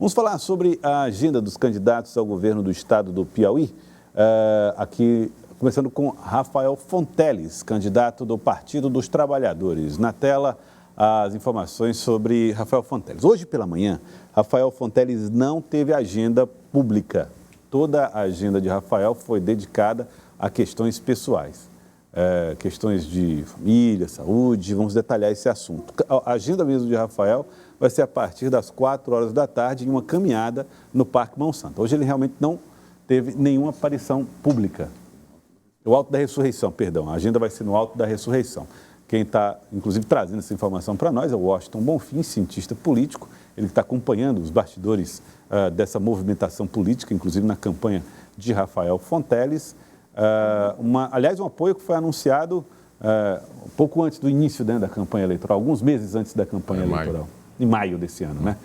Vamos falar sobre a agenda dos candidatos ao governo do estado do Piauí. Aqui, começando com Rafael Fonteles, candidato do Partido dos Trabalhadores. Na tela, as informações sobre Rafael Fonteles. Hoje pela manhã, Rafael Fonteles não teve agenda pública. Toda a agenda de Rafael foi dedicada a questões pessoais. Questões de família, saúde, vamos detalhar esse assunto. A agenda mesmo de Rafael vai ser a partir das 4 horas da tarde em uma caminhada no Parque Monsanto. Hoje ele realmente não teve nenhuma aparição pública. O Alto da Ressurreição, perdão, a agenda vai ser no Alto da Ressurreição. Quem está, inclusive, trazendo essa informação para nós é o Washington Bonfim, cientista político. Ele está acompanhando os bastidores dessa movimentação política, inclusive na campanha de Rafael Fonteles. Aliás, um apoio que foi anunciado pouco antes do início da campanha eleitoral, alguns meses antes da campanha eleitoral, em maio desse ano, né?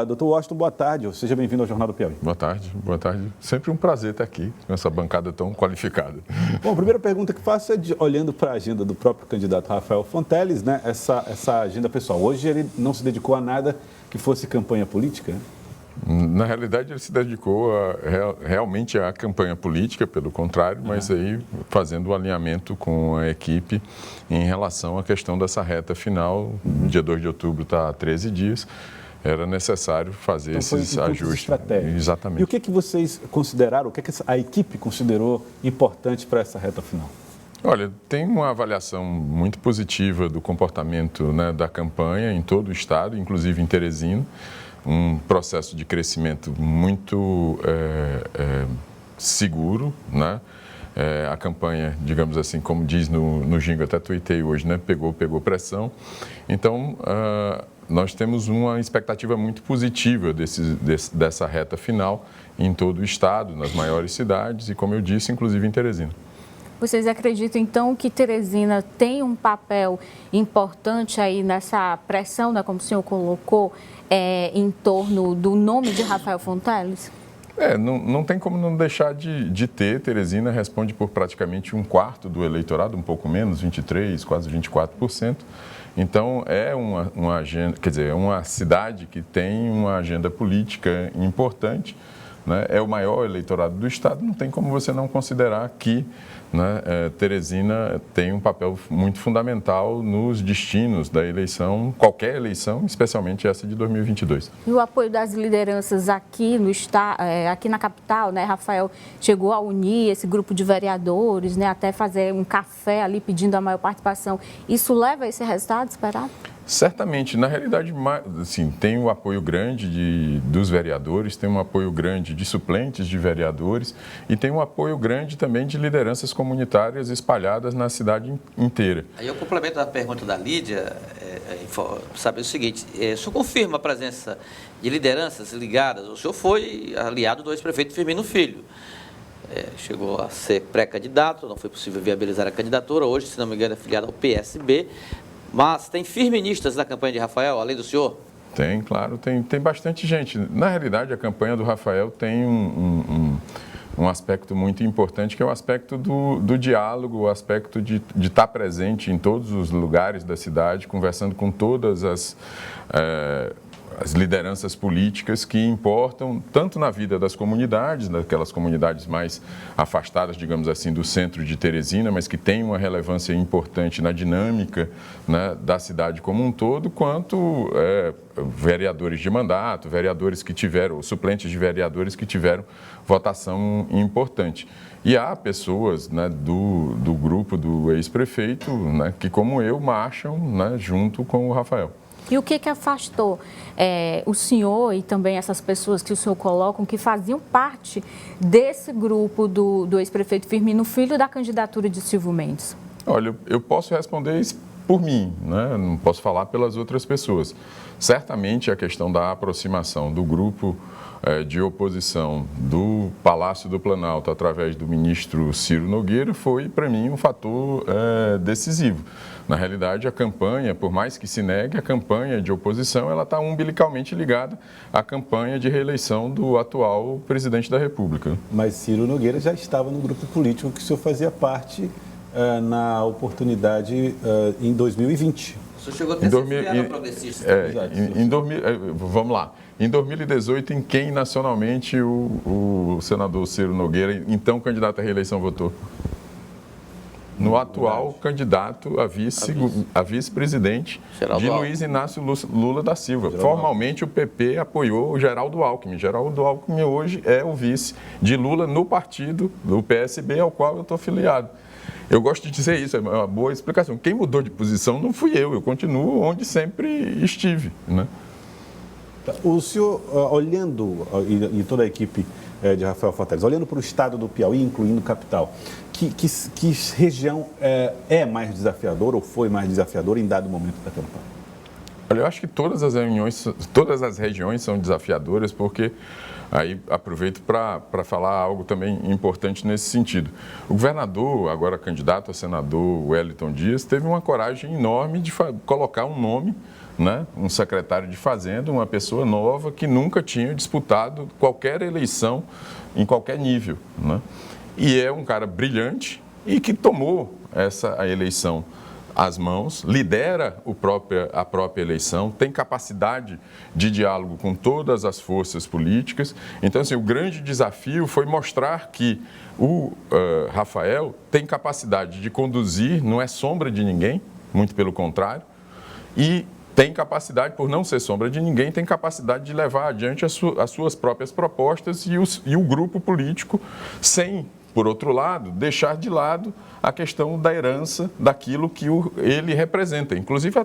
Doutor Washington, boa tarde, seja bem-vindo ao Jornal do Piauí. Boa tarde. Sempre um prazer estar aqui com essa bancada tão qualificada. Bom, a primeira pergunta que faço é olhando para a agenda do próprio candidato Rafael Fonteles, né? Essa agenda pessoal. Hoje ele não se dedicou a nada que fosse campanha política, né? Na realidade, ele se dedicou realmente à campanha política, pelo contrário, mas aí fazendo o alinhamento com a equipe em relação à questão dessa reta final. Dia 2 de outubro está há 13 dias, era necessário fazer esses ajustes. Exatamente. E o que vocês consideraram, o que a equipe considerou importante para essa reta final? Olha, tem uma avaliação muito positiva do comportamento, né, da campanha em todo o estado, inclusive em Teresina. Um processo de crescimento muito seguro, né? A campanha, digamos assim, como diz no Jingle, até tuitei hoje, né? Pegou pressão. Então, nós temos uma expectativa muito positiva dessa reta final em todo o estado, nas maiores cidades e, como eu disse, inclusive em Teresina. Vocês acreditam, então, que Teresina tem um papel importante aí nessa pressão, né, como o senhor colocou, em torno do nome de Rafael Fonteles? Não tem como não deixar de ter. Teresina responde por praticamente 1/4 do eleitorado, um pouco menos, 23%, quase 24%. Então, é uma agenda, quer dizer, é uma cidade que tem uma agenda política importante, né? É o maior eleitorado do estado, não tem como você não considerar que, né, Teresina tem um papel muito fundamental nos destinos da eleição, qualquer eleição, especialmente essa de 2022. E o apoio das lideranças aqui no estado, aqui na capital, né, Rafael chegou a unir esse grupo de vereadores, né, até fazer um café ali pedindo a maior participação. Isso leva a esse resultado esperado? Certamente. Na realidade, assim, tem um apoio grande dos vereadores, tem um apoio grande de suplentes de vereadores e tem um apoio grande também de lideranças comunitárias espalhadas na cidade inteira. Aí eu complemento a pergunta da Lídia, saber o seguinte, o senhor confirma a presença de lideranças ligadas? O senhor foi aliado do ex-prefeito Firmino Filho. Chegou a ser pré-candidato, não foi possível viabilizar a candidatura, hoje, se não me engano, é filiado ao PSB. Mas tem firministas na campanha de Rafael, além do senhor? Tem, claro, tem bastante gente. Na realidade, a campanha do Rafael tem um aspecto muito importante, que é o aspecto do diálogo, o aspecto de estar presente em todos os lugares da cidade, conversando com todas as lideranças políticas que importam tanto na vida das comunidades, daquelas comunidades mais afastadas, digamos assim, do centro de Teresina, mas que têm uma relevância importante na dinâmica, né, da cidade como um todo, quanto vereadores de mandato, vereadores que tiveram, suplentes de vereadores que tiveram votação importante. E há pessoas, né, do grupo do ex-prefeito, né, que, como eu, marcham, né, junto com o Rafael. E o que afastou o senhor e também essas pessoas que o senhor coloca, que faziam parte desse grupo do ex-prefeito Firmino Filho da candidatura de Silvio Mendes? Olha, eu posso responder isso por mim, né? Não posso falar pelas outras pessoas. Certamente a questão da aproximação do grupo de oposição do Palácio do Planalto através do ministro Ciro Nogueira foi, para mim, um fator decisivo. Na realidade, a campanha, por mais que se negue, a campanha de oposição ela está umbilicalmente ligada à campanha de reeleição do atual presidente da República. Mas Ciro Nogueira já estava no grupo político que o senhor fazia parte na oportunidade em 2020. senhor chegou a ter sido filiado progressista. Vamos lá. Em 2018, em quem nacionalmente o senador Ciro Nogueira, então candidato à reeleição, votou? No atual candidato a vice-presidente de Luiz Inácio Lula da Silva. Formalmente, o PP apoiou o Geraldo Alckmin. Geraldo Alckmin hoje é o vice de Lula no partido do PSB, ao qual eu estou filiado. Eu gosto de dizer isso, é uma boa explicação. Quem mudou de posição não fui eu continuo onde sempre estive, né? O senhor, olhando, e toda a equipe de Rafael Fonteles, olhando para o estado do Piauí, incluindo capital, que região é mais desafiadora ou foi mais desafiadora em dado momento da campanha? Olha, eu acho que todas as regiões são desafiadoras, porque aí aproveito para falar algo também importante nesse sentido. O governador, agora candidato a senador, Wellington Dias, teve uma coragem enorme de colocar um nome, né, um secretário de Fazenda, uma pessoa nova que nunca tinha disputado qualquer eleição em qualquer nível, né? E é um cara brilhante e que tomou a eleição às mãos, lidera a própria eleição, tem capacidade de diálogo com todas as forças políticas. Então, assim, o grande desafio foi mostrar que o Rafael tem capacidade de conduzir, não é sombra de ninguém, muito pelo contrário, e tem capacidade, por não ser sombra de ninguém, tem capacidade de levar adiante as suas próprias propostas e o grupo político sem, por outro lado, deixar de lado a questão da herança daquilo que ele representa, inclusive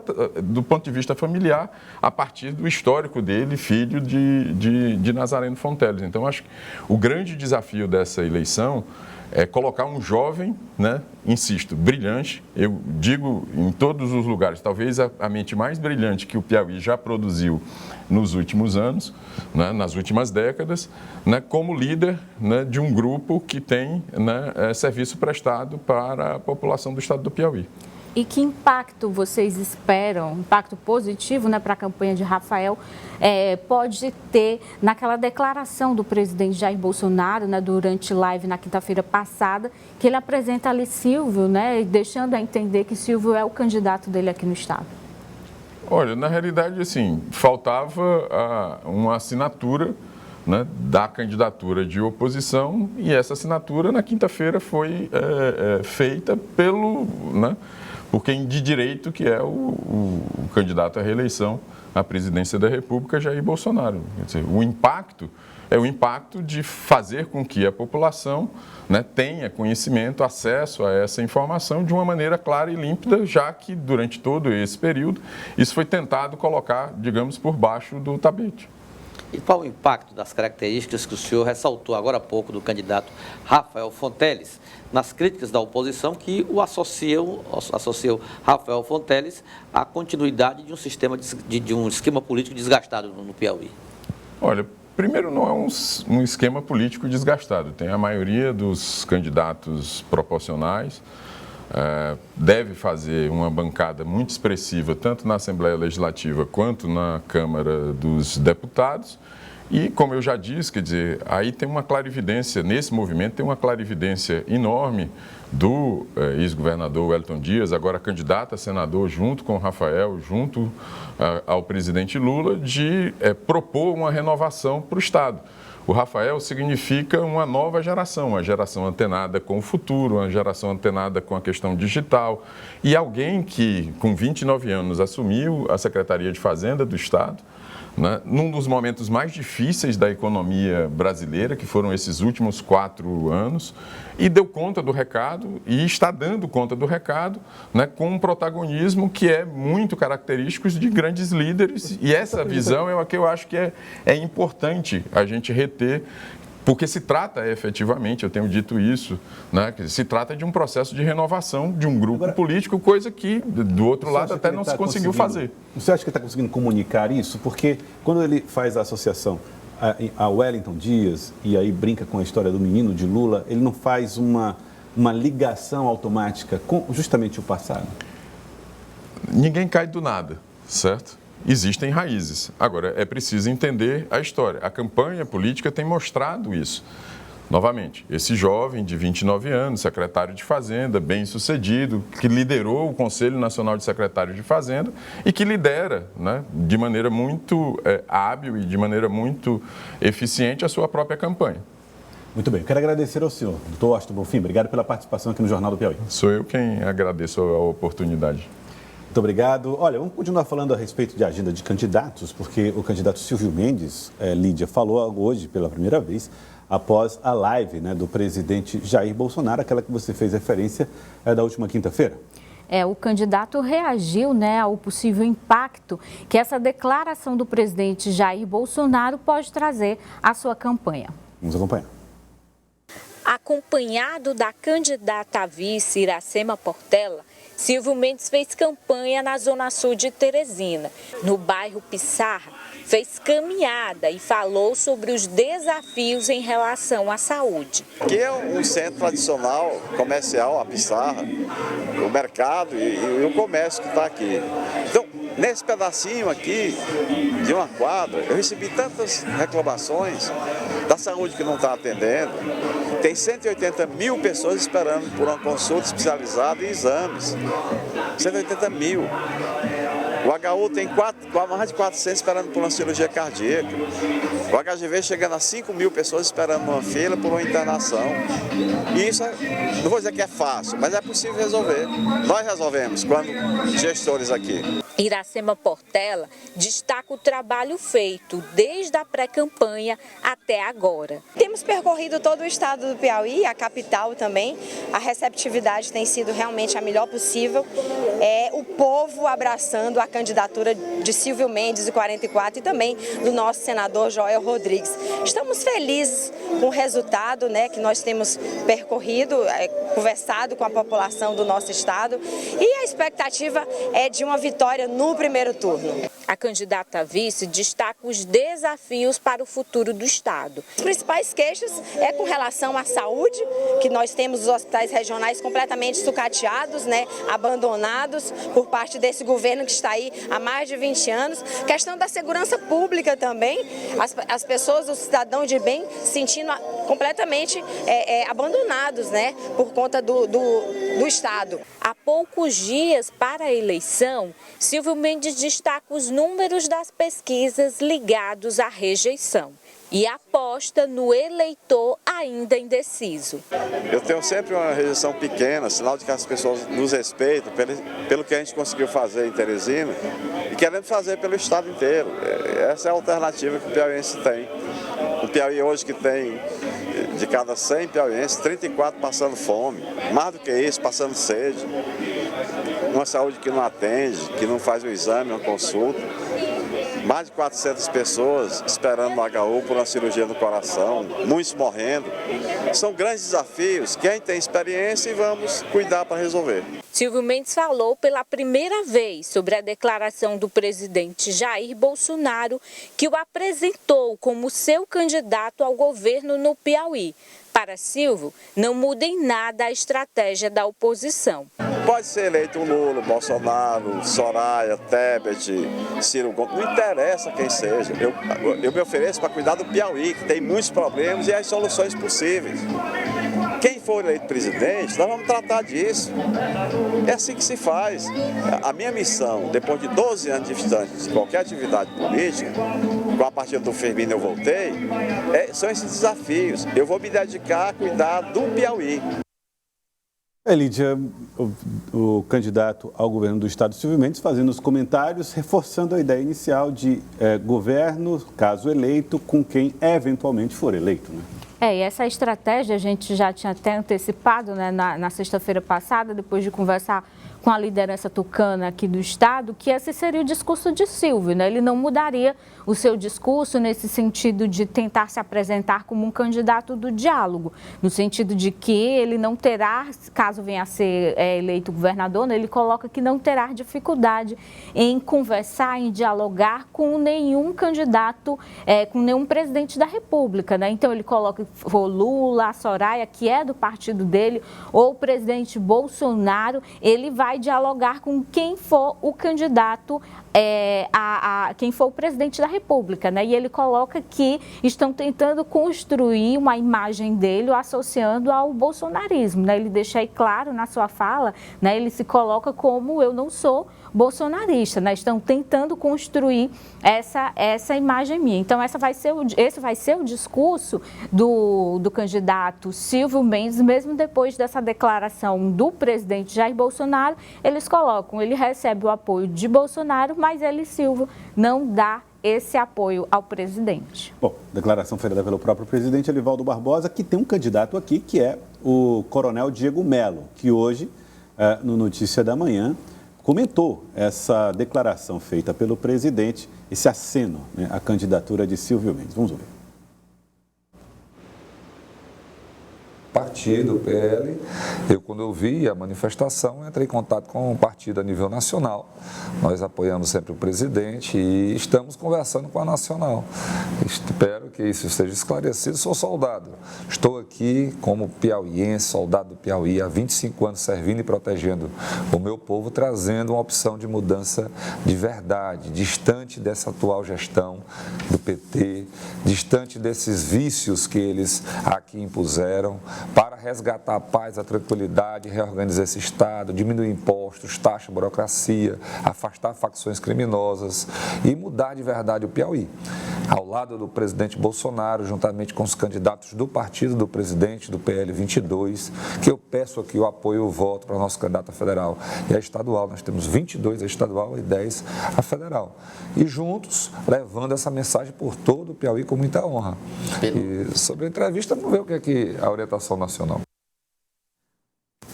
do ponto de vista familiar, a partir do histórico dele, filho de Nazareno Fonteles. Então, acho que o grande desafio dessa eleição é colocar um jovem, né, insisto, brilhante, eu digo em todos os lugares, talvez a mente mais brilhante que o Piauí já produziu nos últimos anos, né, nas últimas décadas, né, como líder, né, de um grupo que tem, né, serviço prestado para a população do estado do Piauí. E que impacto vocês esperam, impacto positivo, né, para a campanha de Rafael, pode ter naquela declaração do presidente Jair Bolsonaro, né, durante live na quinta-feira passada, que ele apresenta ali Silvio, né, deixando a entender que Silvio é o candidato dele aqui no estado? Olha, na realidade, assim, faltava uma assinatura, né, da candidatura de oposição, e essa assinatura na quinta-feira foi feita por quem de direito, que é o candidato à reeleição à presidência da República, Jair Bolsonaro. Quer dizer, o impacto é o impacto de fazer com que a população, né, tenha conhecimento, acesso a essa informação de uma maneira clara e límpida, já que durante todo esse período isso foi tentado colocar, digamos, por baixo do tapete. E qual o impacto das características que o senhor ressaltou agora há pouco do candidato Rafael Fonteles nas críticas da oposição que o associam Rafael Fonteles à continuidade de um sistema de um esquema político desgastado no Piauí? Olha, primeiro, não é um esquema político desgastado. Tem a maioria dos candidatos proporcionais, deve fazer uma bancada muito expressiva, tanto na Assembleia Legislativa quanto na Câmara dos Deputados. E, como eu já disse, quer dizer, aí tem uma clarividência, nesse movimento tem uma clarividência enorme do ex-governador Wellington Dias, agora candidato a senador junto com o Rafael, junto ao presidente Lula, de propor uma renovação para o Estado. O Rafael significa uma nova geração, uma geração antenada com o futuro, uma geração antenada com a questão digital, e alguém que, com 29 anos, assumiu a Secretaria de Fazenda do Estado, né, num dos momentos mais difíceis da economia brasileira, que foram esses últimos 4 anos, e deu conta do recado, e está dando conta do recado, né, com um protagonismo que é muito característico de grandes líderes, e essa visão é a que eu acho que é importante a gente reter, porque se trata efetivamente, eu tenho dito isso, né, que se trata de um processo de renovação de um grupo político, coisa que do outro lado até não se conseguiu fazer. Você acha que ele está conseguindo comunicar isso? Porque quando ele faz a associação a Wellington Dias e aí brinca com a história do menino de Lula, ele não faz uma ligação automática com justamente o passado? Ninguém cai do nada, certo? Existem raízes. Agora, é preciso entender a história. A campanha política tem mostrado isso. Novamente, esse jovem de 29 anos, secretário de Fazenda, bem-sucedido, que liderou o Conselho Nacional de Secretários de Fazenda e que lidera, né, de maneira muito hábil e de maneira muito eficiente a sua própria campanha. Muito bem, eu quero agradecer ao senhor, doutor Washington Bonfim. Obrigado pela participação aqui no Jornal do Piauí. Sou eu quem agradeço a oportunidade. Muito obrigado. Olha, vamos continuar falando a respeito de agenda de candidatos, porque o candidato Silvio Mendes, Lídia, falou hoje pela primeira vez, após a live, né, do presidente Jair Bolsonaro, aquela que você fez referência da última quinta-feira. O candidato reagiu, né, ao possível impacto que essa declaração do presidente Jair Bolsonaro pode trazer à sua campanha. Vamos acompanhar. Acompanhado da candidata a vice Iracema Portela, Silvio Mendes fez campanha na Zona Sul de Teresina. No bairro Pissarra, fez caminhada e falou sobre os desafios em relação à saúde. Aqui é um centro tradicional, comercial, a Pissarra, o mercado e o comércio que está aqui. Então, nesse pedacinho aqui de uma quadra, eu recebi tantas reclamações da saúde que não está atendendo. Tem 180 mil pessoas esperando por uma consulta especializada e exames. 180 mil. O HU tem mais de 400 esperando por uma cirurgia cardíaca. O HGV chegando a 5 mil pessoas esperando uma fila por uma internação. E isso, não vou dizer que é fácil, mas é possível resolver. Nós resolvemos, quando gestores aqui. Iracema Portela destaca o trabalho feito desde a pré-campanha até agora. Temos percorrido todo o estado do Piauí, a capital também. A receptividade tem sido realmente a melhor possível. O povo abraçando a candidatura de Silvio Mendes, de 44, e também do nosso senador Joel Rodrigues. Estamos felizes com o resultado, né, que nós temos percorrido, conversado com a população do nosso estado, e a expectativa é de uma vitória no primeiro turno. A candidata a vice destaca os desafios para o futuro do estado. As principais queixas é com relação à saúde, que nós temos os hospitais regionais completamente sucateados, né, abandonados por parte desse governo que está aí há mais de 20 anos. Questão da segurança pública também, as pessoas, os cidadãos de bem, se sentindo completamente abandonados, né, por conta do estado. Há poucos dias para a eleição, Silvio Mendes destaca os números das pesquisas ligados à rejeição e aposta no eleitor ainda indeciso. Eu tenho sempre uma rejeição pequena, sinal de que as pessoas nos respeitam pelo que a gente conseguiu fazer em Teresina e queremos fazer pelo estado inteiro. Essa é a alternativa que o piauiense tem. O Piauí hoje que tem, de cada 100 piauienses, 34 passando fome, mais do que isso, passando sede. Uma saúde que não atende, que não faz um exame, uma consulta. Mais de 400 pessoas esperando no HU por uma cirurgia do coração, muitos morrendo. São grandes desafios que a gente tem experiência e vamos cuidar para resolver. Silvio Mendes falou pela primeira vez sobre a declaração do presidente Jair Bolsonaro, que o apresentou como seu candidato ao governo no Piauí. Para Silvio, não muda em nada a estratégia da oposição. Pode ser eleito Lula, Bolsonaro, Soraya, Tebet, Ciro Gomes, não interessa quem seja. Eu me ofereço para cuidar do Piauí, que tem muitos problemas e as soluções possíveis. Quem for eleito presidente, nós vamos tratar disso. É assim que se faz. A minha missão, depois de 12 anos distante de qualquer atividade política, com a partir do Firmino eu voltei, são esses desafios. Eu vou me dedicar a cuidar do Piauí. Lídia, o candidato ao governo do estado, Silvio Mendes, fazendo os comentários, reforçando a ideia inicial de governo, caso eleito, com quem eventualmente for eleito, né? E essa estratégia a gente já tinha até antecipado, né, na sexta-feira passada, depois de conversar com a liderança tucana aqui do estado, que esse seria o discurso de Silvio, né? Ele não mudaria o seu discurso nesse sentido de tentar se apresentar como um candidato do diálogo, no sentido de que ele não terá, caso venha a ser eleito governador, né, ele coloca que não terá dificuldade em conversar, em dialogar com nenhum candidato, com nenhum presidente da República, né? Então ele coloca for Lula, a Soraya, que é do partido dele, ou o presidente Bolsonaro, ele vai dialogar com quem for o candidato, quem for o presidente da República, né? E ele coloca que estão tentando construir uma imagem dele associando ao bolsonarismo, né? Ele deixa aí claro na sua fala, né? Ele se coloca como eu não sou bolsonarista, né? Estão tentando construir essa imagem minha. Então, esse vai ser o discurso do candidato Silvio Mendes, mesmo depois dessa declaração do presidente Jair Bolsonaro, eles colocam, ele recebe o apoio de Bolsonaro, mas ele, Silvio, não dá esse apoio ao presidente. Bom, declaração feita pelo próprio presidente Elivaldo Barbosa, que tem um candidato aqui, que é o coronel Diego Melo, que hoje, no Notícia da Manhã, comentou essa declaração feita pelo presidente, esse aceno, né, à candidatura de Silvio Mendes. Vamos ouvir. Partido, PL, quando eu vi a manifestação, entrei em contato com o partido a nível nacional. Nós apoiamos sempre o presidente e estamos conversando com a nacional. Espero que isso esteja esclarecido. Sou soldado, estou aqui como piauiense, soldado do Piauí, há 25 anos servindo e protegendo o meu povo, trazendo uma opção de mudança de verdade, distante dessa atual gestão do PT, distante desses vícios que eles aqui impuseram, para resgatar a paz, a tranquilidade, reorganizar esse Estado, diminuir impostos, taxa, burocracia, afastar facções criminosas e mudar de verdade o Piauí. Ao lado do presidente Bolsonaro, juntamente com os candidatos do partido do presidente, do PL 22, que eu peço aqui o apoio e o voto para o nosso candidato a federal e a estadual. Nós temos 22 a estadual e 10 a federal. E juntos, levando essa mensagem por todo o Piauí com muita honra. E sobre a entrevista, vamos ver o que é a orientação nacional.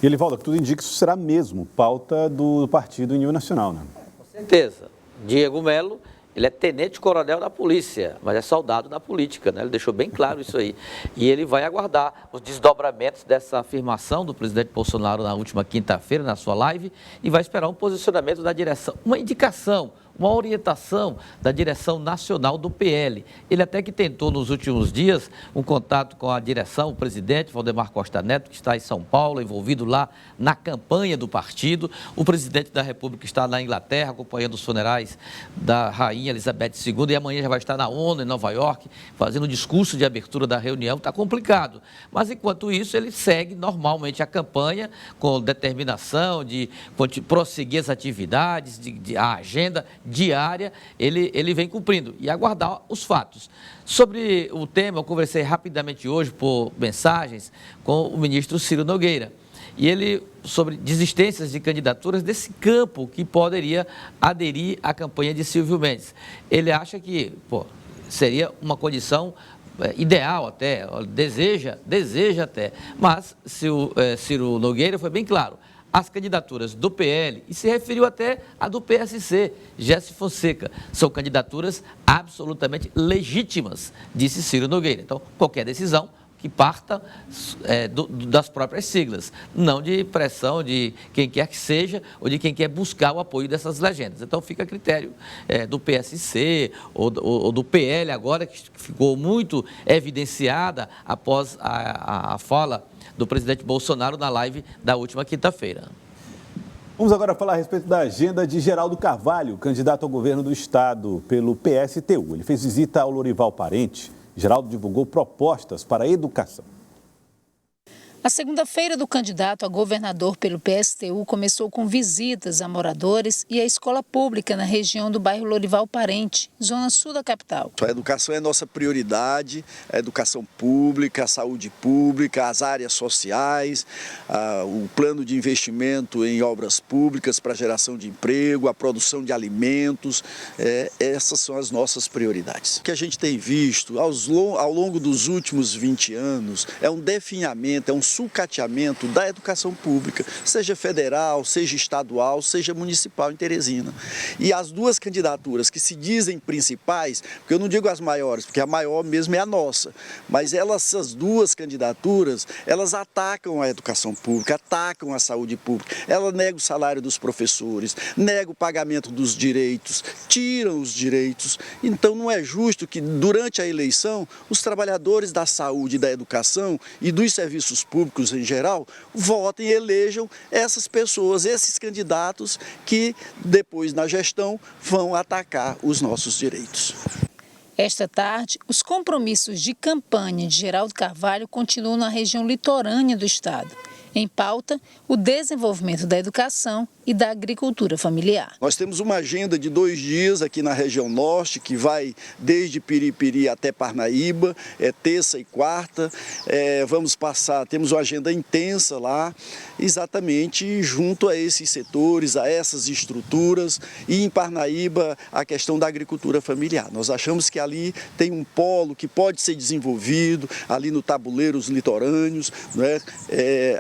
E Elivaldo, tudo indica que isso será mesmo pauta do partido em nível nacional, né? Com certeza. Diego Melo, ele é tenente-coronel da polícia, mas é soldado da política, né? Ele deixou bem claro isso aí. E ele vai aguardar os desdobramentos dessa afirmação do presidente Bolsonaro na última quinta-feira, na sua live, e vai esperar um posicionamento da direção, uma indicação, uma orientação da direção nacional do PL. Ele até que tentou nos últimos dias um contato com a direção, o presidente Valdemar Costa Neto, que está em São Paulo, envolvido lá na campanha do partido. O presidente da República está na Inglaterra, acompanhando os funerais da rainha Elizabeth II, e amanhã já vai estar na ONU, em Nova York, fazendo o discurso de abertura da reunião. Está complicado. Mas, enquanto isso, ele segue normalmente a campanha com determinação de prosseguir as atividades, a agenda diária, ele vem cumprindo e aguardar os fatos. Sobre o tema, eu conversei rapidamente hoje por mensagens com o ministro Ciro Nogueira. E ele, sobre desistências de candidaturas desse campo que poderia aderir à campanha de Silvio Mendes. Ele acha que seria uma condição ideal até, deseja até. Mas Ciro Nogueira foi bem claro. As candidaturas do PL, e se referiu até à do PSC, Jesse Fonseca, são candidaturas absolutamente legítimas, disse Ciro Nogueira. Então, qualquer decisão que parta das próprias siglas, não de pressão de quem quer que seja ou de quem quer buscar o apoio dessas legendas. Então, fica a critério do PSC ou do PL agora, que ficou muito evidenciada após a fala do presidente Bolsonaro na live da última quinta-feira. Vamos agora falar a respeito da agenda de Geraldo Carvalho, candidato ao governo do estado pelo PSTU. Ele fez visita ao Lorival Parente. Geraldo divulgou propostas para a educação. A segunda-feira do candidato a governador pelo PSTU começou com visitas a moradores e a escola pública na região do bairro Lorival Parente, zona sul da capital. A educação é nossa prioridade, a educação pública, a saúde pública, as áreas sociais, o plano de investimento em obras públicas para geração de emprego, a produção de alimentos, essas são as nossas prioridades. O que a gente tem visto ao longo dos últimos 20 anos é um definhamento, é um sucateamento da educação pública, seja federal, seja estadual, seja municipal em Teresina. E as duas candidaturas que se dizem principais, porque eu não digo as maiores, porque a maior mesmo é a nossa, mas essas duas candidaturas, elas atacam a educação pública, atacam a saúde pública, ela nega o salário dos professores, nega o pagamento dos direitos, tiram os direitos. Então não é justo que durante a eleição os trabalhadores da saúde e da educação e dos serviços públicos em geral votem e elejam essas pessoas, esses candidatos que depois na gestão vão atacar os nossos direitos. Esta tarde, os compromissos de campanha de Geraldo Carvalho continuam na região litorânea do estado. Em pauta, o desenvolvimento da educação e da agricultura familiar. Nós temos uma agenda de 2 dias aqui na região norte, que vai desde Piripiri até Parnaíba, terça e quarta. Temos uma agenda intensa lá, exatamente junto a esses setores, a essas estruturas, e em Parnaíba a questão da agricultura familiar. Nós achamos que ali tem um polo que pode ser desenvolvido, ali no tabuleiro, os litorâneos, né?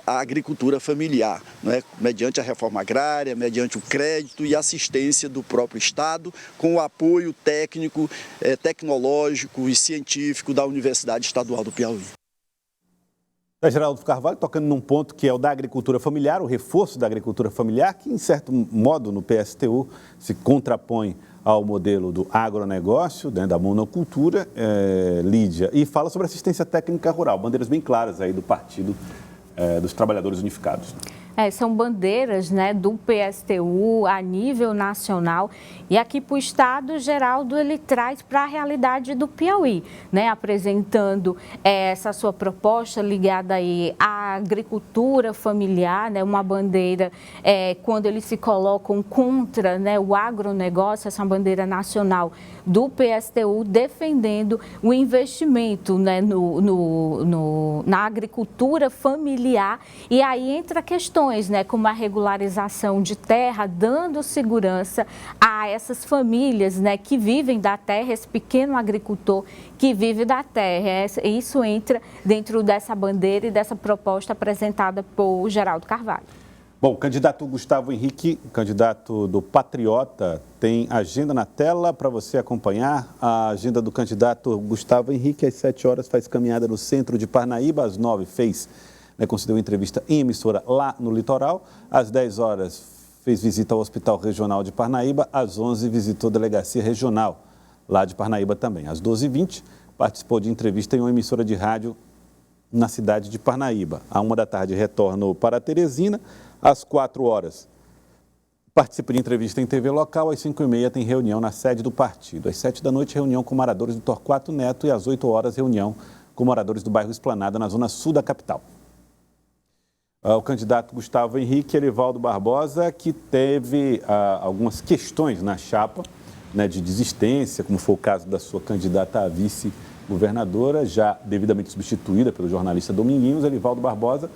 A agricultura familiar, né? Mediante a reforma agrária, mediante o crédito e assistência do próprio Estado, com o apoio técnico, tecnológico e científico da Universidade Estadual do Piauí. Geraldo Carvalho tocando num ponto que é o da agricultura familiar, o reforço da agricultura familiar, que em certo modo no PSTU se contrapõe ao modelo do agronegócio, né, da monocultura, Lídia, e fala sobre assistência técnica rural, bandeiras bem claras aí do Partido dos Trabalhadores Unificados. São bandeiras, né, do PSTU a nível nacional, e aqui para o Estado, Geraldo, ele traz para a realidade do Piauí, né, apresentando essa sua proposta ligada aí à agricultura familiar, né, uma bandeira quando eles se colocam contra, né, o agronegócio, essa bandeira nacional do PSTU, defendendo o investimento, né, na agricultura familiar, e aí entra a questão, né, como a regularização de terra, dando segurança a essas famílias, né, que vivem da terra, esse pequeno agricultor que vive da terra. Isso entra dentro dessa bandeira e dessa proposta apresentada por Geraldo Carvalho. Bom, o candidato Gustavo Henrique, candidato do Patriota, tem agenda na tela para você acompanhar. A agenda do candidato Gustavo Henrique, às 7 horas, faz caminhada no centro de Parnaíba, às 9 concedeu entrevista em emissora lá no litoral. Às 10 horas fez visita ao Hospital Regional de Parnaíba. Às 11 visitou a Delegacia Regional lá de Parnaíba também. Às 12h20 participou de entrevista em uma emissora de rádio na cidade de Parnaíba. À 1 da tarde retornou para Teresina. Às 4 horas participa de entrevista em TV local. Às 5h30 tem reunião na sede do partido. Às 7 da noite reunião com moradores do Torquato Neto e às 8 horas reunião com moradores do bairro Esplanada na zona sul da capital. O candidato Gustavo Henrique Elivaldo Barbosa, que teve algumas questões na chapa, né, de desistência, como foi o caso da sua candidata a vice-governadora, já devidamente substituída pelo jornalista Dominguinhos, Elivaldo Barbosa,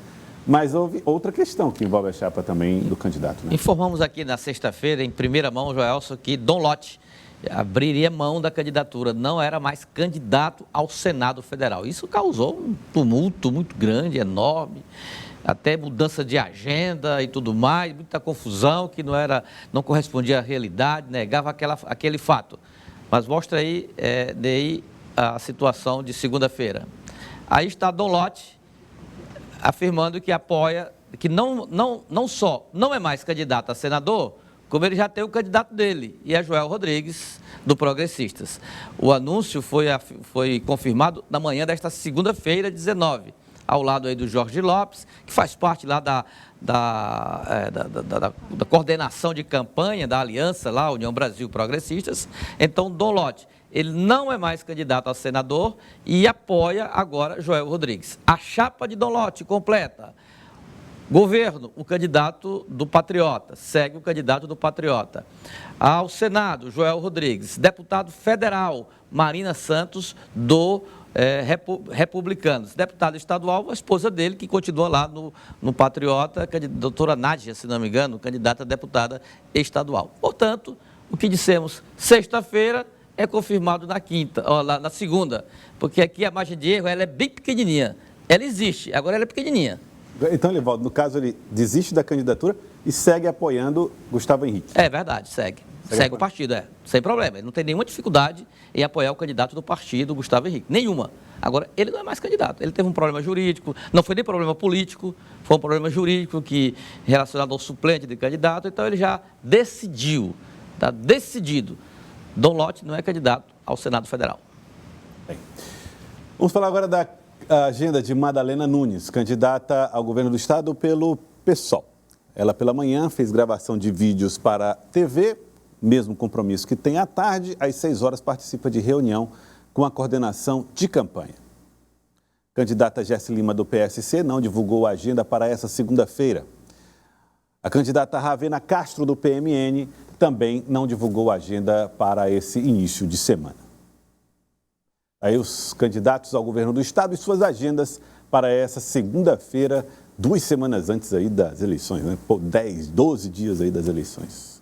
mas houve outra questão que envolve a chapa também do candidato. Né? Informamos aqui na sexta-feira, em primeira mão, Joelson, que Dom Lote abriria mão da candidatura, não era mais candidato ao Senado Federal. Isso causou um tumulto muito grande, enorme, até mudança de agenda e tudo mais, muita confusão, que não correspondia à realidade, negava aquele fato. Mas mostra aí, daí a situação de segunda-feira. Aí está Dom Lote afirmando que apoia, que não só não é mais candidato a senador, como ele já tem o candidato dele, e é Joel Rodrigues, do Progressistas. O anúncio foi confirmado na manhã desta segunda-feira, 19, ao lado aí do Jorge Lopes, que faz parte lá da coordenação de campanha da aliança lá, União Brasil Progressistas. Então, Dom Lote, ele não é mais candidato a senador e apoia agora Joel Rodrigues. A chapa de Dom Lote completa: governo, o candidato do Patriota, segue o candidato do Patriota. Ao Senado, Joel Rodrigues. Deputado federal, Marina Santos, do Republicanos. Deputado estadual, a esposa dele, que continua lá no Patriota, a doutora Nádia, se não me engano, candidata a deputada estadual. Portanto, o que dissemos sexta-feira é confirmado na segunda, porque aqui a margem de erro ela é bem pequenininha. Ela existe, agora ela é pequenininha. Então, Elivaldo, no caso, ele desiste da candidatura e segue apoiando Gustavo Henrique. É verdade, segue o partido, sem problema. Ele não tem nenhuma dificuldade em apoiar o candidato do partido, Gustavo Henrique. Nenhuma. Agora, ele não é mais candidato. Ele teve um problema jurídico, não foi nem problema político, foi um problema jurídico relacionado ao suplente de candidato. Então, ele já decidiu, está decidido. Dom Lote não é candidato ao Senado Federal. Bem, vamos falar agora da agenda de Madalena Nunes, candidata ao governo do estado pelo PSOL. Ela, pela manhã, fez gravação de vídeos para a TV, mesmo compromisso que tem à tarde. Às 6 horas, participa de reunião com a coordenação de campanha. Candidata Jesse Lima, do PSC, não divulgou a agenda para essa segunda-feira. A candidata Ravena Castro, do PMN, também não divulgou a agenda para esse início de semana. Aí os candidatos ao governo do estado e suas agendas para essa segunda-feira, 2 semanas antes aí das eleições, né? 10, 12 dias aí das eleições.